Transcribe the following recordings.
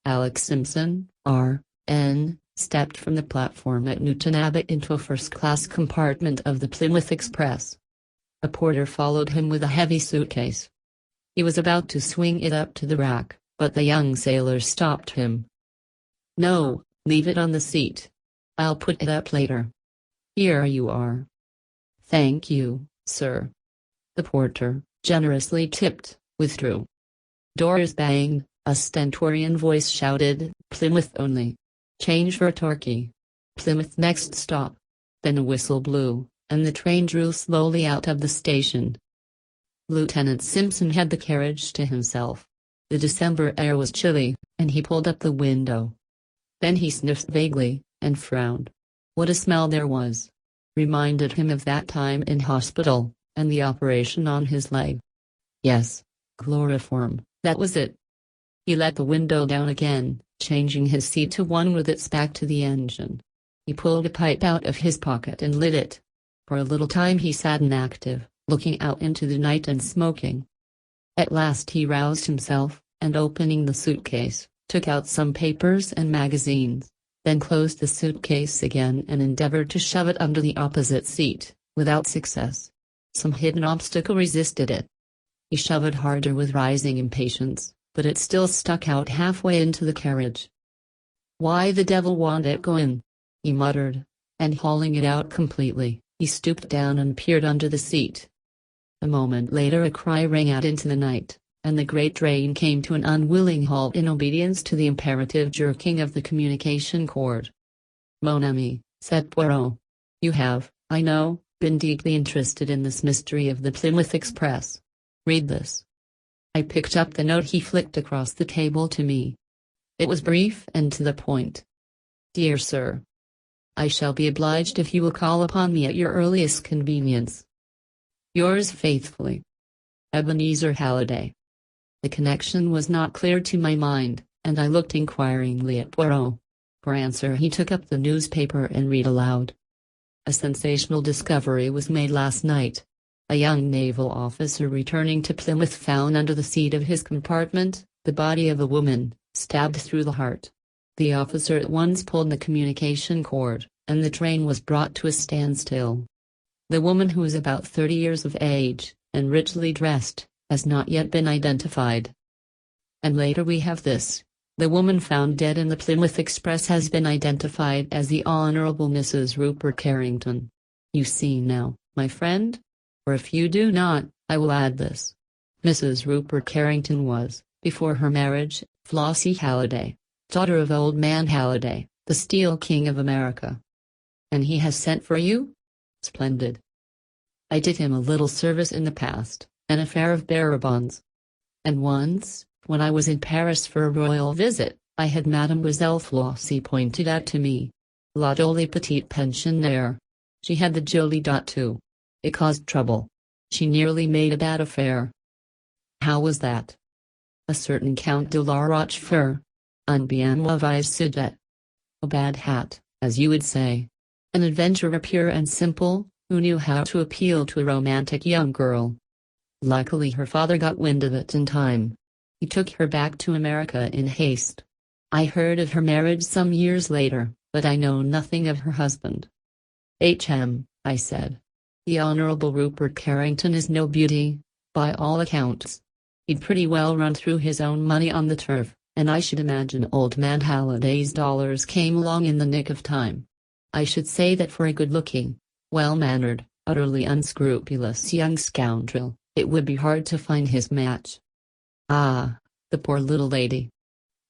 Alex Simpson, R.N., stepped from the platform at Newton Abbot into a first-class compartment of the Plymouth Express. A porter followed him with a heavy suitcase. He was about to swing it up to the rack, but the young sailor stopped him. "No, leave it on the seat. I'll put it up later. Here you are." "Thank you, sir." The porter, generously tipped, withdrew. Doors banged, a stentorian voice shouted, "Plymouth only. Change for Torquay. Plymouth next stop." Then a whistle blew, and the train drew slowly out of the station. Lieutenant Simpson had the carriage to himself. The December air was chilly, and he pulled up the window. Then he sniffed vaguely, and frowned. What a smell there was! Reminded him of that time in hospital, and the operation on his leg. Yes, chloroform, that was it. He let the window down again, changing his seat to one with its back to the engine. He pulled a pipe out of his pocket and lit it. For a little time he sat inactive, looking out into the night and smoking. At last he roused himself, and opening the suitcase, took out some papers and magazines, then closed the suitcase again and endeavored to shove it under the opposite seat, without success. Some hidden obstacle resisted it. He shoved it harder with rising impatience, but it still stuck out halfway into the carriage. "Why the devil won't it go in?" he muttered, and hauling it out completely, he stooped down and peered under the seat. A moment later a cry rang out into the night, and the great train came to an unwilling halt in obedience to the imperative jerking of the communication cord. "Mon ami," said Poirot. "You have, I know, been deeply interested in this mystery of the Plymouth Express. Read this." I picked up the note he flicked across the table to me. It was brief and to the point. "Dear Sir, I shall be obliged if you will call upon me at your earliest convenience. Yours faithfully, Ebenezer Halliday." The connection was not clear to my mind, and I looked inquiringly at Poirot. For answer he took up the newspaper and read aloud. "A sensational discovery was made last night. A young naval officer returning to Plymouth found under the seat of his compartment the body of a woman, stabbed through the heart. The officer at once pulled the communication cord, and the train was brought to a standstill. The woman, who was about 30 years of age, and richly dressed, has not yet been identified." And later we have this: "The woman found dead in the Plymouth Express has been identified as the Honorable Mrs. Rupert Carrington." You see now, my friend? Or if you do not, I will add this. Mrs. Rupert Carrington was, before her marriage, Flossie Halliday, daughter of Old Man Halliday, the Steel King of America. And he has sent for you? Splendid. I did him a little service in the past, an affair of bearer bonds. And once, when I was in Paris for a royal visit, I had Mademoiselle Flossie pointed out to me. La jolie petite pensionnaire. She had the jolie dot too. It caused trouble. She nearly made a bad affair. How was that? A certain Count de la Rochefort. Un bien mauvais sujet. A bad hat, as you would say. An adventurer pure and simple, who knew how to appeal to a romantic young girl. Luckily her father got wind of it in time. He took her back to America in haste. I heard of her marriage some years later, but I know nothing of her husband. I said. The Honorable Rupert Carrington is no beauty, by all accounts. He'd pretty well run through his own money on the turf, and I should imagine Old Man Halliday's dollars came along in the nick of time. I should say that for a good-looking, well-mannered, utterly unscrupulous young scoundrel, it would be hard to find his match. Ah, the poor little lady.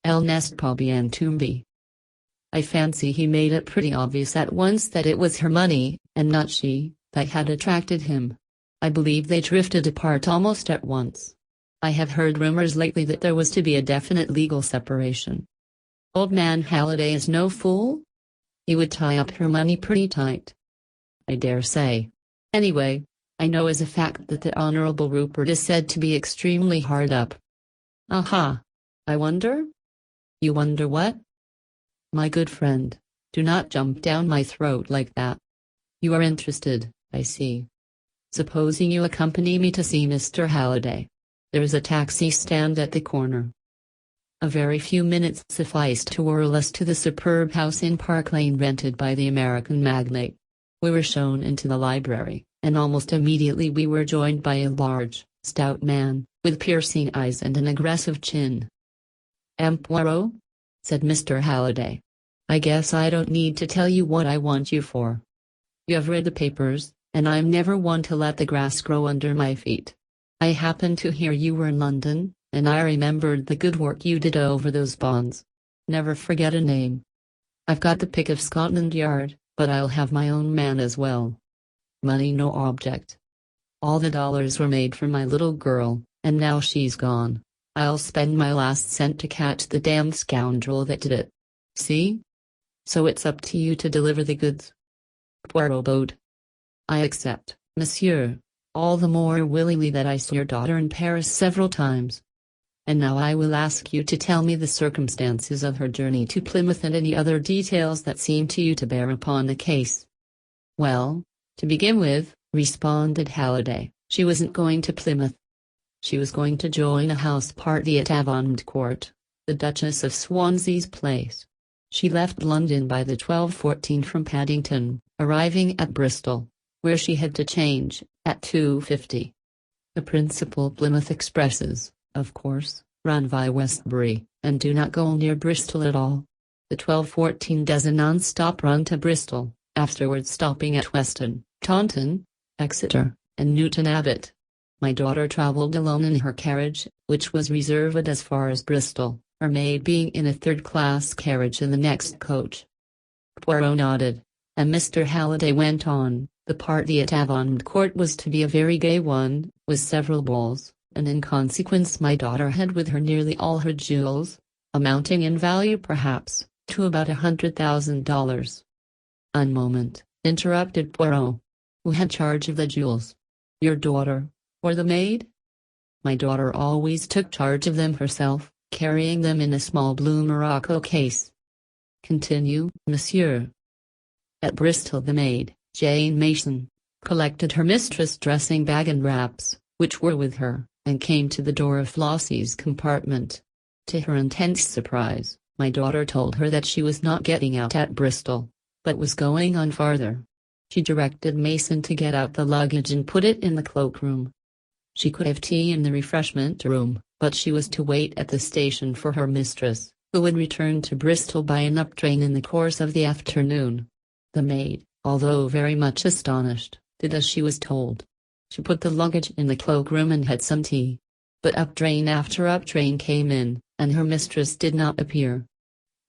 Elle n'est pas bien tombée. I fancy he made it pretty obvious at once that it was her money, and not she, that had attracted him. I believe they drifted apart almost at once. I have heard rumors lately that there was to be a definite legal separation. Old Man Halliday is no fool. He would tie up her money pretty tight. I dare say. Anyway, I know as a fact that the Honorable Rupert is said to be extremely hard up. Aha! I wonder? You wonder what? My good friend, do not jump down my throat like that. You are interested, I see. Supposing you accompany me to see Mr. Halliday. There is a taxi stand at the corner. A very few minutes sufficed to whirl us to the superb house in Park Lane rented by the American magnate. We were shown into the library, and almost immediately we were joined by a large, stout man, with piercing eyes and an aggressive chin. "Poirot?" said Mr. Halliday. "I guess I don't need to tell you what I want you for. You have read the papers, and I'm never one to let the grass grow under my feet. I happened to hear you were in London, and I remembered the good work you did over those bonds. Never forget a name. I've got the pick of Scotland Yard, but I'll have my own man as well. Money no object. All the dollars were made for my little girl, and now she's gone. I'll spend my last cent to catch the damned scoundrel that did it. See? So it's up to you to deliver the goods." Poirot bowed. "I accept, monsieur, all the more willingly that I saw your daughter in Paris several times. And now I will ask you to tell me the circumstances of her journey to Plymouth and any other details that seem to you to bear upon the case." "Well, to begin with," responded Halliday, "she wasn't going to Plymouth. She was going to join a house party at Avonmouth Court, the Duchess of Swansea's place. She left London by the 12:14 from Paddington, arriving at Bristol, where she had to change, at 2:50. The principal Plymouth expresses, of course, run via Westbury, and do not go near Bristol at all. The 12:14 does a non-stop run to Bristol, afterwards stopping at Weston, Taunton, Exeter, and Newton Abbot. My daughter travelled alone in her carriage, which was reserved as far as Bristol, her maid being in a third-class carriage in the next coach." Poirot nodded, and Mr. Halliday went on. "The party at Avonmouth Court was to be a very gay one, with several balls, and in consequence my daughter had with her nearly all her jewels, amounting in value perhaps to about $100,000. "Un moment," interrupted Poirot. "Who had charge of the jewels? Your daughter, or the maid?" "My daughter always took charge of them herself, carrying them in a small blue morocco case." "Continue, monsieur." "At Bristol the maid, Jane Mason, collected her mistress' dressing bag and wraps, which were with her, and came to the door of Flossie's compartment. To her intense surprise, my daughter told her that she was not getting out at Bristol, but was going on farther. She directed Mason to get out the luggage and put it in the cloakroom. She could have tea in the refreshment room, but she was to wait at the station for her mistress, who would return to Bristol by an up train in the course of the afternoon. The maid, although very much astonished, did as she was told. She put the luggage in the cloakroom and had some tea. But up train after up train came in, and her mistress did not appear.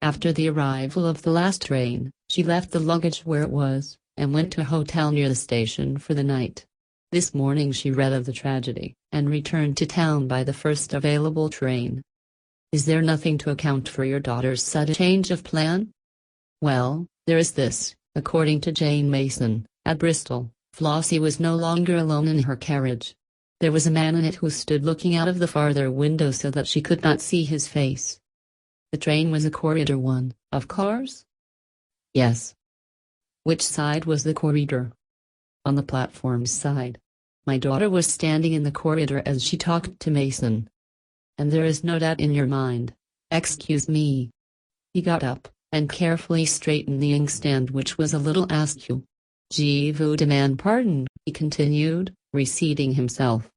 After the arrival of the last train, she left the luggage where it was, and went to a hotel near the station for the night. This morning she read of the tragedy, and returned to town by the first available train." "Is there nothing to account for your daughter's sudden change of plan?" "Well, there is this. According to Jane Mason, at Bristol, Flossie was no longer alone in her carriage. There was a man in it who stood looking out of the farther window so that she could not see his face." "The train was a corridor one, of course?" "Yes." "Which side was the corridor?" "On the platform's side. My daughter was standing in the corridor as she talked to Mason." "And there is no doubt in your mind?" "Excuse me." He got up, and carefully straightened the inkstand, which was a little askew. "Je vous demande pardon," he continued, reseating himself.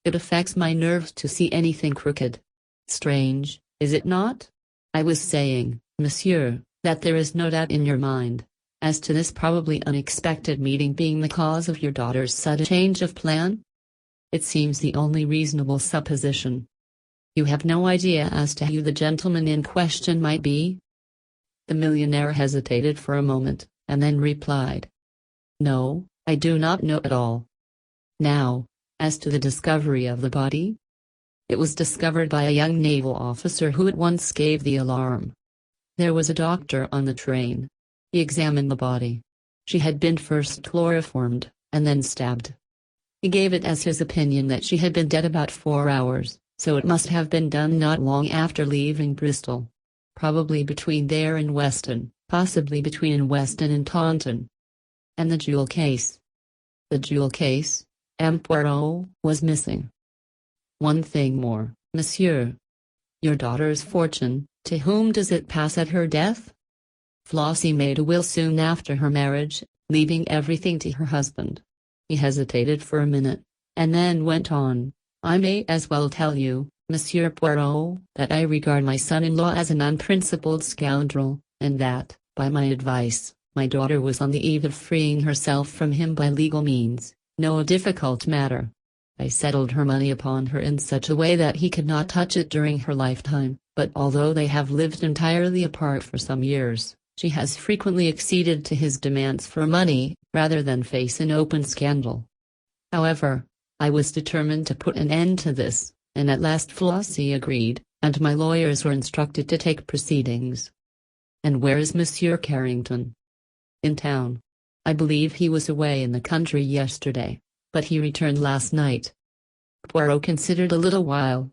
"It affects my nerves to see anything crooked. Strange, is it not? I was saying, monsieur, that there is no doubt in your mind as to this probably unexpected meeting being the cause of your daughter's sudden change of plan? It seems the only reasonable supposition. You have no idea as to who the gentleman in question might be?" The millionaire hesitated for a moment, and then replied, "No, I do not know at all." "Now, as to the discovery of the body?" "It was discovered by a young naval officer who at once gave the alarm. There was a doctor on the train. He examined the body. She had been first chloroformed, and then stabbed. He gave it as his opinion that she had been dead about 4 hours, so it must have been done not long after leaving Bristol. Probably between there and Weston, possibly between Weston and Taunton." "And the jewel case?" "The jewel case, Poirot, was missing. One thing more, monsieur. Your daughter's fortune, to whom does it pass at her death? Flossie made a will soon after her marriage, leaving everything to her husband. He hesitated for a minute, and then went on. I may as well tell you, Monsieur Poirot, that I regard my son-in-law as an unprincipled scoundrel, and that, by my advice, my daughter was on the eve of freeing herself from him by legal means, no difficult matter. I settled her money upon her in such a way that he could not touch it during her lifetime, but although they have lived entirely apart for some years, she has frequently acceded to his demands for money, rather than face an open scandal. However, I was determined to put an end to this, and at last Flossie agreed, and my lawyers were instructed to take proceedings. And where is Monsieur Carrington? In town. I believe he was away in the country yesterday, but he returned last night. Poirot considered a little while.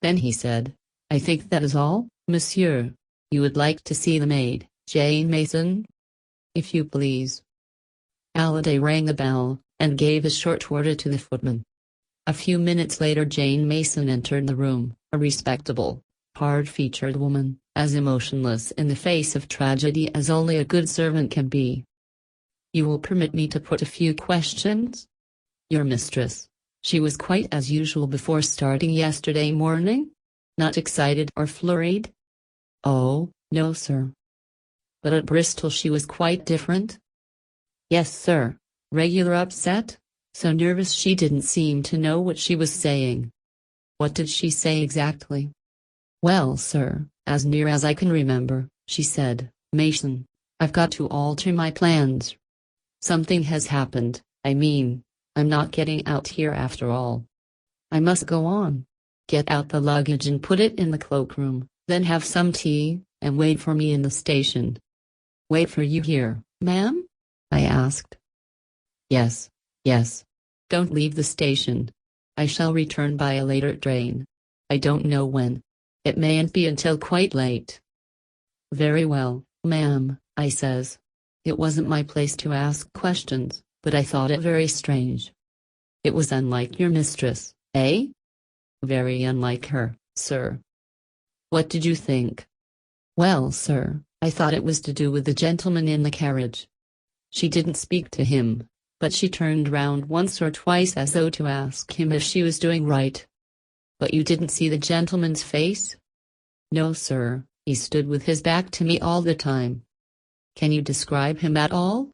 Then he said, I think that is all, monsieur. You would like to see the maid, Jane Mason? If you please. Halliday rang the bell, and gave a short order to the footman. A few minutes later Jane Mason entered the room, a respectable, hard-featured woman, as emotionless in the face of tragedy as only a good servant can be. You will permit me to put a few questions? Your mistress. She was quite as usual before starting yesterday morning? Not excited or flurried? Oh, no, sir. But at Bristol she was quite different? Yes, sir. Regular upset? So nervous she didn't seem to know what she was saying. What did she say exactly? Well, sir, as near as I can remember, she said, Mason, I've got to alter my plans. Something has happened, I mean, I'm not getting out here after all. I must go on. Get out the luggage and put it in the cloakroom, then have some tea, and wait for me in the station. Wait for you here, ma'am? I asked. Yes, yes. Don't leave the station. I shall return by a later train. I don't know when. It mayn't be until quite late. Very well, ma'am, I says. It wasn't my place to ask questions, but I thought it very strange. It was unlike your mistress, eh? Very unlike her, sir. What did you think? Well, sir, I thought it was to do with the gentleman in the carriage. She didn't speak to him, but she turned round once or twice as though to ask him if she was doing right. But you didn't see the gentleman's face? No, sir, he stood with his back to me all the time. Can you describe him at all?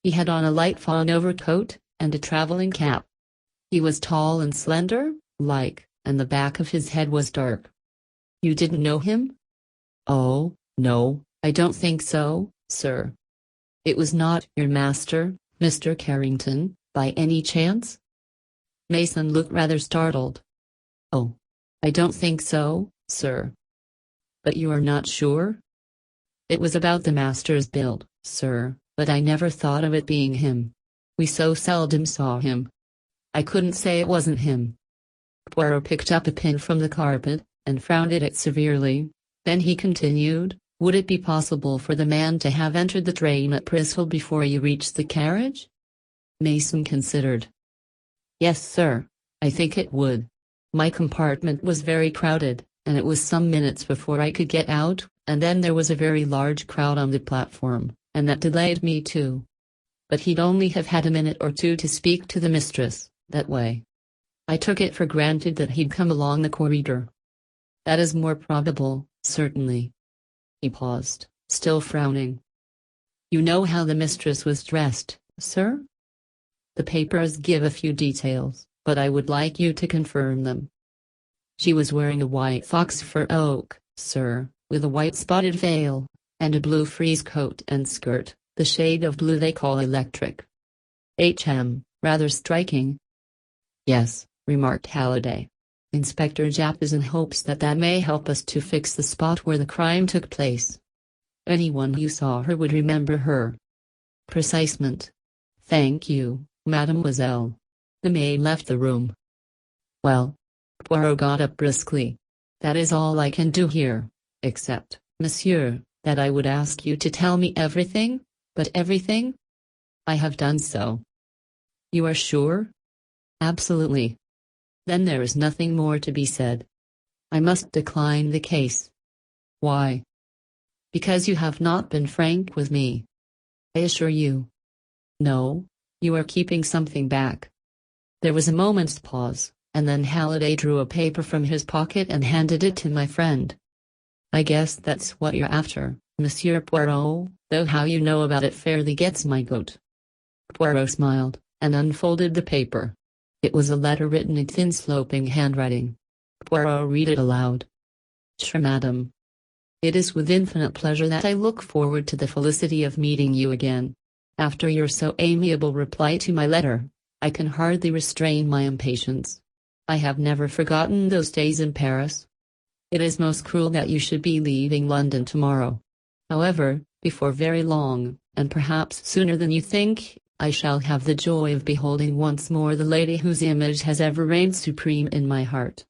He had on a light fawn overcoat, and a traveling cap. He was tall and slender, and the back of his head was dark. You didn't know him? Oh, no, I don't think so, sir. It was not your master, Mr. Carrington, by any chance? Mason looked rather startled. Oh, I don't think so, sir. But you are not sure? It was about the master's build, sir, but I never thought of it being him. We so seldom saw him. I couldn't say it wasn't him. Poirot picked up a pin from the carpet, and frowned at it severely. Then he continued, would it be possible for the man to have entered the train at Bristol before you reached the carriage? Mason considered. Yes, sir, I think it would. My compartment was very crowded, and it was some minutes before I could get out, and then there was a very large crowd on the platform, and that delayed me too. But he'd only have had a minute or two to speak to the mistress, that way. I took it for granted that he'd come along the corridor. That is more probable, certainly. He paused, still frowning. You know how the mistress was dressed, sir? The papers give a few details, but I would like you to confirm them. She was wearing a white fox fur oak, sir, with a white spotted veil, and a blue frieze coat and skirt, the shade of blue they call electric. Rather striking. Yes, remarked Halliday. Inspector Japp is in hopes that may help us to fix the spot where the crime took place. Anyone who saw her would remember her. Precisement. Thank you, mademoiselle. The maid left the room. Well, Poirot got up briskly. That is all I can do here, except, monsieur, that I would ask you to tell me everything, but everything? I have done so. You are sure? Absolutely. Then there is nothing more to be said. I must decline the case. Why? Because you have not been frank with me. I assure you. No, you are keeping something back. There was a moment's pause, and then Halliday drew a paper from his pocket and handed it to my friend. I guess that's what you're after, Monsieur Poirot, though how you know about it fairly gets my goat. Poirot smiled, and unfolded the paper. It was a letter written in thin sloping handwriting. Poirot read it aloud. Cher Madame. It is with infinite pleasure that I look forward to the felicity of meeting you again. After your so amiable reply to my letter, I can hardly restrain my impatience. I have never forgotten those days in Paris. It is most cruel that you should be leaving London tomorrow. However, before very long, and perhaps sooner than you think, I shall have the joy of beholding once more the lady whose image has ever reigned supreme in my heart.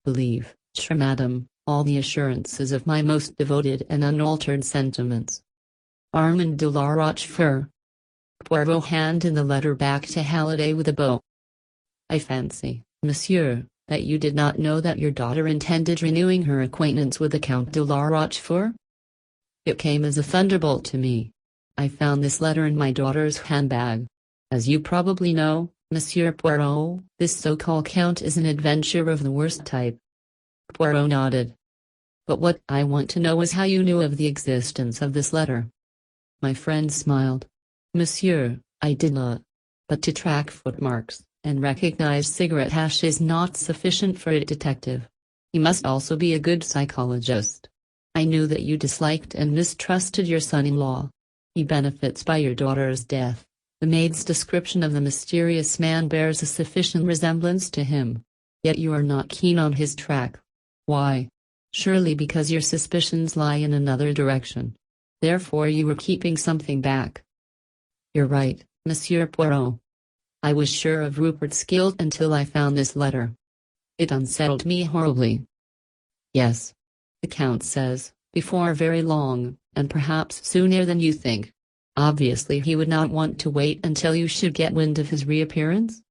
Believe, cher madame, all the assurances of my most devoted and unaltered sentiments. Armand de la Rochefort. Poirot handed the letter back to Halliday with a bow. I fancy, monsieur, that you did not know that your daughter intended renewing her acquaintance with the Count de la Rochefort? It came as a thunderbolt to me. I found this letter in my daughter's handbag. As you probably know, Monsieur Poirot, this so-called Count is an adventurer of the worst type. Poirot nodded. But what I want to know is how you knew of the existence of this letter. My friend smiled. Monsieur, I did not. But to track footmarks and recognize cigarette hash is not sufficient for a detective. He must also be a good psychologist. I knew that you disliked and mistrusted your son-in-law. He benefits by your daughter's death. The maid's description of the mysterious man bears a sufficient resemblance to him. Yet you are not keen on his track. Why? Surely because your suspicions lie in another direction. Therefore you were keeping something back. You're right, Monsieur Poirot. I was sure of Rupert's guilt until I found this letter. It unsettled me horribly. Yes. The Count says, before very long, and perhaps sooner than you think. Obviously he would not want to wait until you should get wind of his reappearance.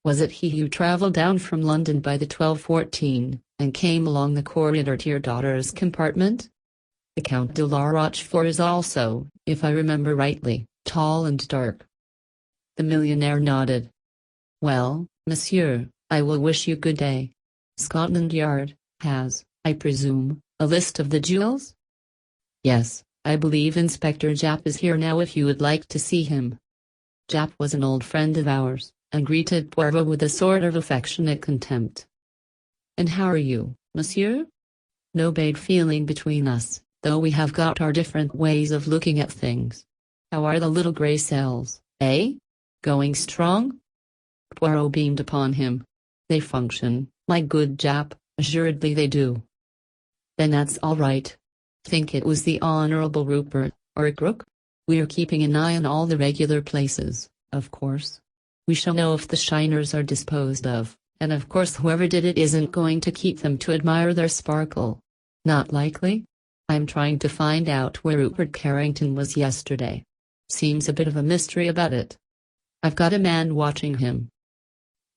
Was it he who travelled down from London by the 12:14, and came along the corridor to your daughter's compartment? The Count de la Rochefort is also, if I remember rightly, tall and dark. The millionaire nodded. Well, monsieur, I will wish you good day. Scotland Yard has, I presume, a list of the jewels? Yes, I believe Inspector Japp is here now if you would like to see him. Japp was an old friend of ours, and greeted Poirot with a sort of affectionate contempt. And how are you, monsieur? No bad feeling between us, though we have got our different ways of looking at things. How are the little grey cells, eh? Going strong? Poirot beamed upon him. They function, my good Japp, assuredly they do. Then that's all right. Think it was the Honourable Rupert, or a crook? We're keeping an eye on all the regular places, of course. We shall know if the shiners are disposed of, and of course whoever did it isn't going to keep them to admire their sparkle. Not likely? I'm trying to find out where Rupert Carrington was yesterday. Seems a bit of a mystery about it. I've got a man watching him.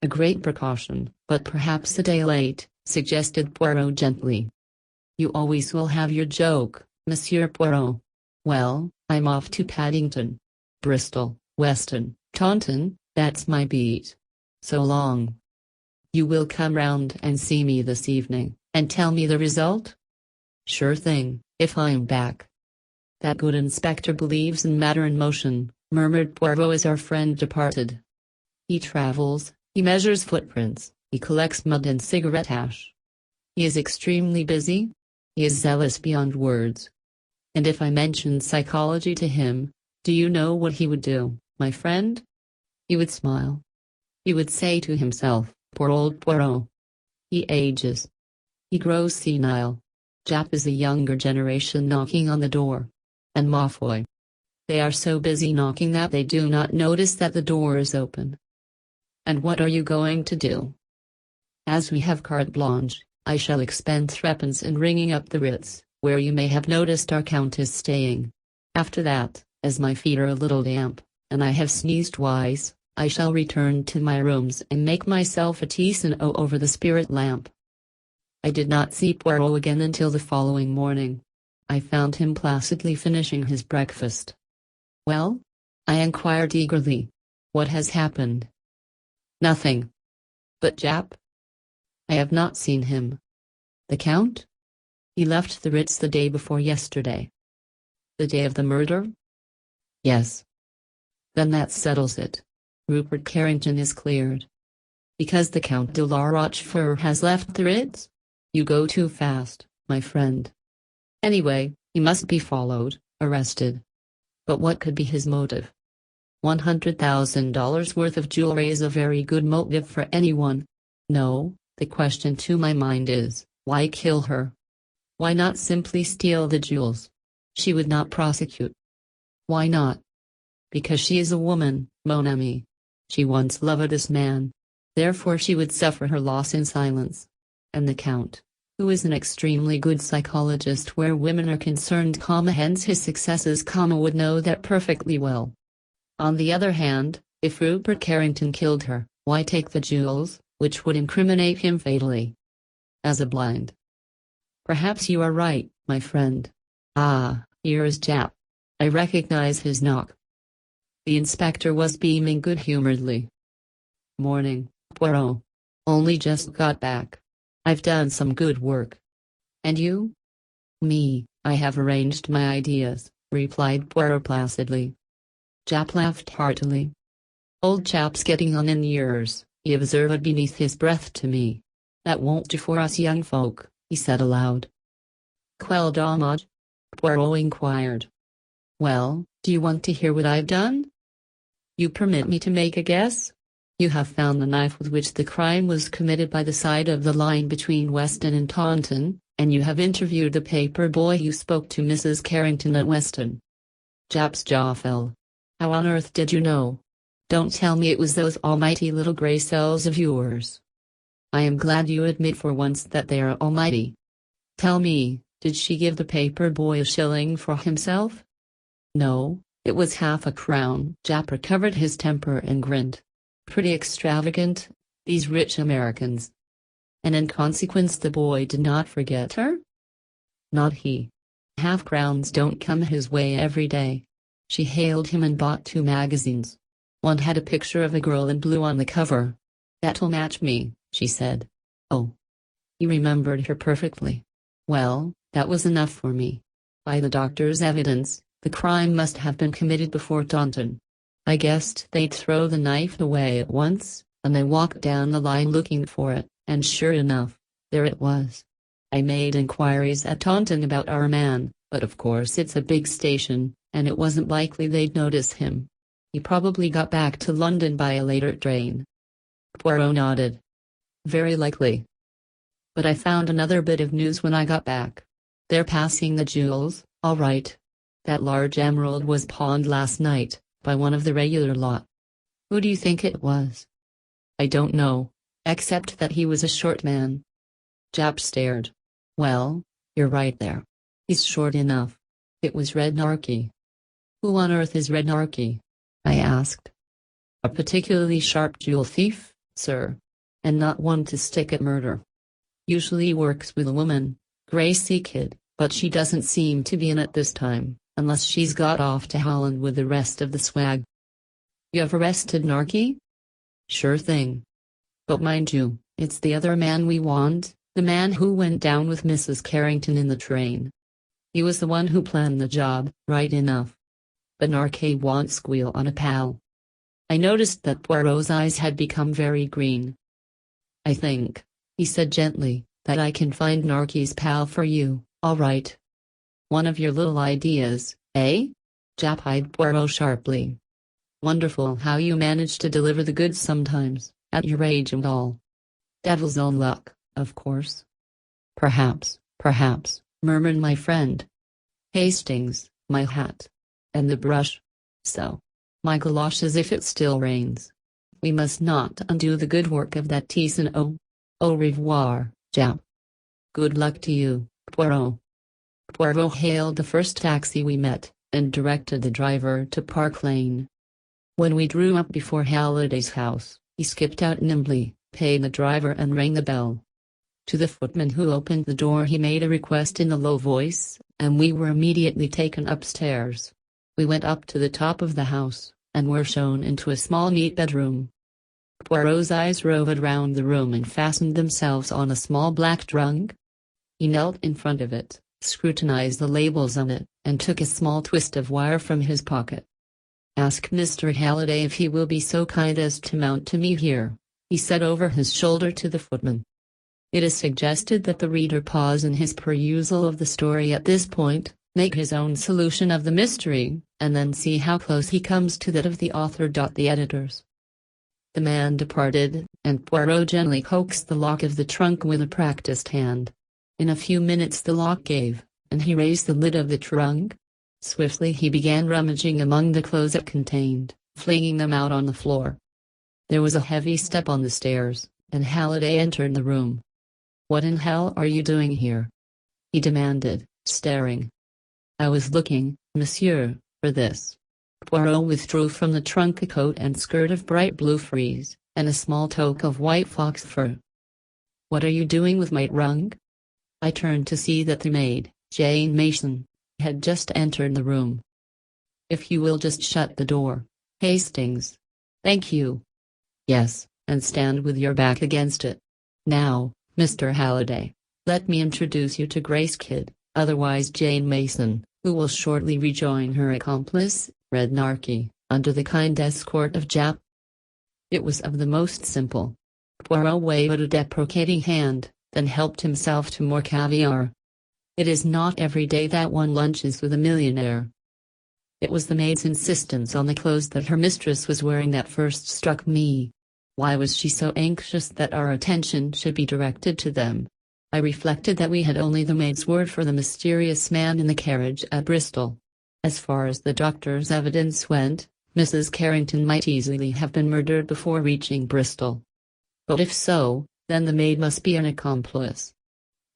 A great precaution, but perhaps a day late, suggested Poirot gently. You always will have your joke, Monsieur Poirot. Well, I'm off to Paddington. Bristol, Weston, Taunton, that's my beat. So long. You will come round and see me this evening, and tell me the result? Sure thing, if I'm back. That good inspector believes in matter and motion, murmured Poirot as our friend departed. He travels, he measures footprints, he collects mud and cigarette ash. He is extremely busy. He is zealous beyond words. And if I mentioned psychology to him, do you know what he would do, my friend? He would smile. He would say to himself, poor old Poirot. He ages. He grows senile. Japp is a younger generation knocking on the door. And ma foi. They are so busy knocking that they do not notice that the door is open. And what are you going to do? As we have carte blanche, I shall expend threepence in ringing up the Ritz, where you may have noticed our Count is staying. After that, as my feet are a little damp, and I have sneezed twice, I shall return to my rooms and make myself a tea and over the spirit lamp. I did not see Poirot again until the following morning. I found him placidly finishing his breakfast. "Well?" I inquired eagerly. "What has happened?" "Nothing." "But Jap?" "I have not seen him." "The Count?" "He left the Ritz the day before yesterday." "The day of the murder?" "Yes." "Then that settles it. Rupert Carrington is cleared." "Because the Count de la Rochefort has left the Ritz? You go too fast, my friend. Anyway, he must be followed, arrested. But what could be his motive? $100,000 worth of jewelry is a very good motive for anyone. No, the question to my mind is, why kill her? Why not simply steal the jewels? She would not prosecute. Why not? Because she is a woman, mon ami. She once loved this man. Therefore she would suffer her loss in silence. And the Count, who is an extremely good psychologist where women are concerned, hence his successes, would know that perfectly well. On the other hand, if Rupert Carrington killed her, why take the jewels, which would incriminate him fatally? As a blind. Perhaps you are right, my friend. Ah, here is Jap. I recognize his knock. The inspector was beaming good-humoredly. "Morning, Poirot. Only just got back. I've done some good work." "And you?" "Me, I have arranged my ideas," replied Poirot placidly. Jap laughed heartily. "Old chap's getting on in years," he observed beneath his breath to me. "That won't do for us young folk," he said aloud. "Quel dommage?" Poirot inquired. "Well, do you want to hear what I've done?" "You permit me to make a guess? You have found the knife with which the crime was committed by the side of the line between Weston and Taunton, and you have interviewed the paper boy who spoke to Mrs. Carrington at Weston." Jap's jaw fell. "How on earth did you know? Don't tell me it was those almighty little grey cells of yours." "I am glad you admit for once that they are almighty. Tell me, did she give the paper boy a shilling for himself?" "No, it was half a crown." Jap recovered his temper and grinned. "Pretty extravagant, these rich Americans." "And in consequence the boy did not forget her?" "Not he. Half-crowns don't come his way every day. She hailed him and bought 2 magazines. One had a picture of a girl in blue on the cover. 'That'll match me,' she said." "Oh." He remembered her perfectly. "Well, that was enough for me. By the doctor's evidence, the crime must have been committed before Taunton. I guessed they'd throw the knife away at once, and I walked down the line looking for it, and sure enough, there it was. I made inquiries at Taunton about our man, but of course it's a big station, and it wasn't likely they'd notice him. He probably got back to London by a later train." Poirot nodded. "Very likely. But I found another bit of news when I got back. They're passing the jewels, all right. That large emerald was pawned last night, by one of the regular lot." "Who do you think it was?" "I don't know, except that he was a short man." Jap stared. "Well, you're right there. He's short enough. It was Red Narky." "Who on earth is Red Narky?" I asked. "A particularly sharp jewel thief, sir. And not one to stick at murder. Usually works with a woman, Gracie Kidd, but she doesn't seem to be in it this time, unless she's got off to Holland with the rest of the swag." "You have arrested Narky?" "Sure thing. But mind you, it's the other man we want, the man who went down with Mrs. Carrington in the train. He was the one who planned the job, right enough. But Narky won't squeal on a pal." I noticed that Poirot's eyes had become very green. "I think," he said gently, "that I can find Narky's pal for you, all right. One of your little ideas, eh?" Jap eyed Poirot sharply. "Wonderful how you manage to deliver the goods sometimes, at your age and all. Devil's own luck, of course." Perhaps," murmured my friend. "Hastings, my hat. And the brush. So. My galoshes if it still rains. We must not undo the good work of that Thiessen. Au revoir, Jap." "Good luck to you, Poirot." Poirot hailed the first taxi we met, and directed the driver to Park Lane. When we drew up before Halliday's house, he skipped out nimbly, paid the driver and rang the bell. To the footman who opened the door he made a request in a low voice, and we were immediately taken upstairs. We went up to the top of the house, and were shown into a small neat bedroom. Poirot's eyes roved round the room and fastened themselves on a small black trunk. He knelt in front of it, scrutinized the labels on it, and took a small twist of wire from his pocket. "Ask Mr. Halliday if he will be so kind as to mount to me here," he said over his shoulder to the footman. It is suggested that the reader pause in his perusal of the story at this point, make his own solution of the mystery, and then see how close he comes to that of the author. The editors. The man departed, and Poirot gently coaxed the lock of the trunk with a practiced hand. In a few minutes the lock gave, and he raised the lid of the trunk. Swiftly he began rummaging among the clothes it contained, flinging them out on the floor. There was a heavy step on the stairs, and Halliday entered the room. "What in hell are you doing here?" he demanded, staring. "I was looking, monsieur, for this." Poirot withdrew from the trunk a coat and skirt of bright blue frieze, and a small toque of white fox fur. "What are you doing with my trunk?" I turned to see that the maid, Jane Mason, had just entered the room. "If you will just shut the door, Hastings." "Thank you." "Yes, and stand with your back against it. Now, Mr. Halliday, let me introduce you to Grace Kidd, otherwise Jane Mason, who will shortly rejoin her accomplice, Red Narky, under the kind escort of Jap." It was of the most simple. Poirot waved a deprecating hand, then helped himself to more caviar. It is not every day that one lunches with a millionaire. It was the maid's insistence on the clothes that her mistress was wearing that first struck me. Why was she so anxious that our attention should be directed to them? I reflected that we had only the maid's word for the mysterious man in the carriage at Bristol. As far as the doctor's evidence went, Mrs. Carrington might easily have been murdered before reaching Bristol. But if so, then the maid must be an accomplice.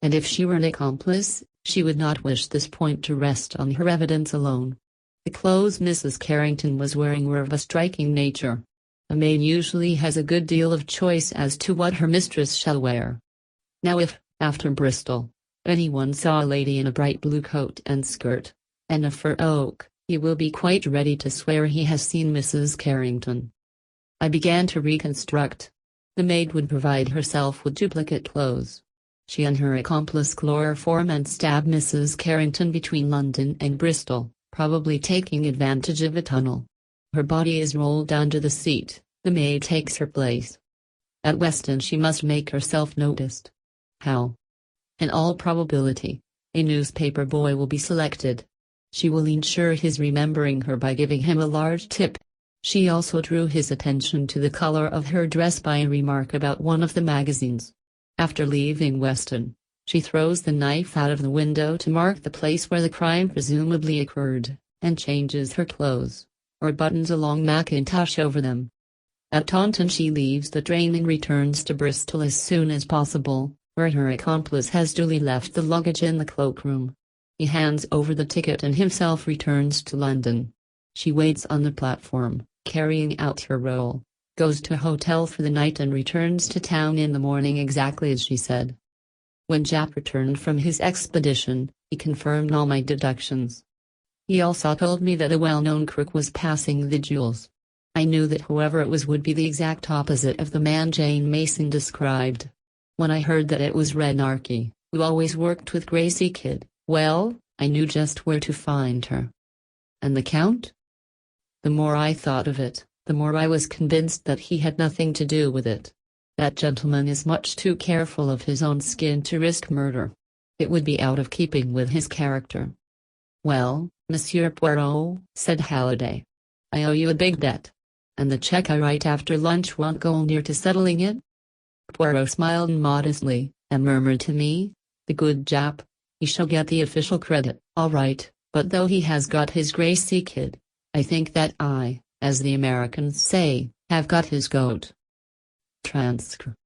And if she were an accomplice, she would not wish this point to rest on her evidence alone. The clothes Mrs. Carrington was wearing were of a striking nature. A maid usually has a good deal of choice as to what her mistress shall wear. Now if, after Bristol, anyone saw a lady in a bright blue coat and skirt, and a fur oak, he will be quite ready to swear he has seen Mrs. Carrington. I began to reconstruct. The maid would provide herself with duplicate clothes. She and her accomplice chloroform and stab Mrs. Carrington between London and Bristol, probably taking advantage of a tunnel. Her body is rolled under the seat, the maid takes her place. At Weston she must make herself noticed. How? In all probability, a newspaper boy will be selected. She will ensure his remembering her by giving him a large tip. She also drew his attention to the color of her dress by a remark about one of the magazines. After leaving Weston, she throws the knife out of the window to mark the place where the crime presumably occurred, and changes her clothes, or buttons a long mackintosh over them. At Taunton she leaves the train and returns to Bristol as soon as possible, where her accomplice has duly left the luggage in the cloakroom. He hands over the ticket and himself returns to London. She waits on the platform, carrying out her role, goes to a hotel for the night and returns to town in the morning exactly as she said. When Jap returned from his expedition, he confirmed all my deductions. He also told me that a well-known crook was passing the jewels. I knew that whoever it was would be the exact opposite of the man Jane Mason described. When I heard that it was Red Narky, who always worked with Gracie Kidd, well, I knew just where to find her. And the Count? The more I thought of it, the more I was convinced that he had nothing to do with it. That gentleman is much too careful of his own skin to risk murder. It would be out of keeping with his character. "Well, Monsieur Poirot," said Halliday, "I owe you a big debt. And the check I write after lunch won't go near to settling it." Poirot smiled modestly, and murmured to me, "The good Jap. He shall get the official credit, all right, but though he has got his Gracie Kidd, I think that I, as the Americans say, have got his goat." Transcript.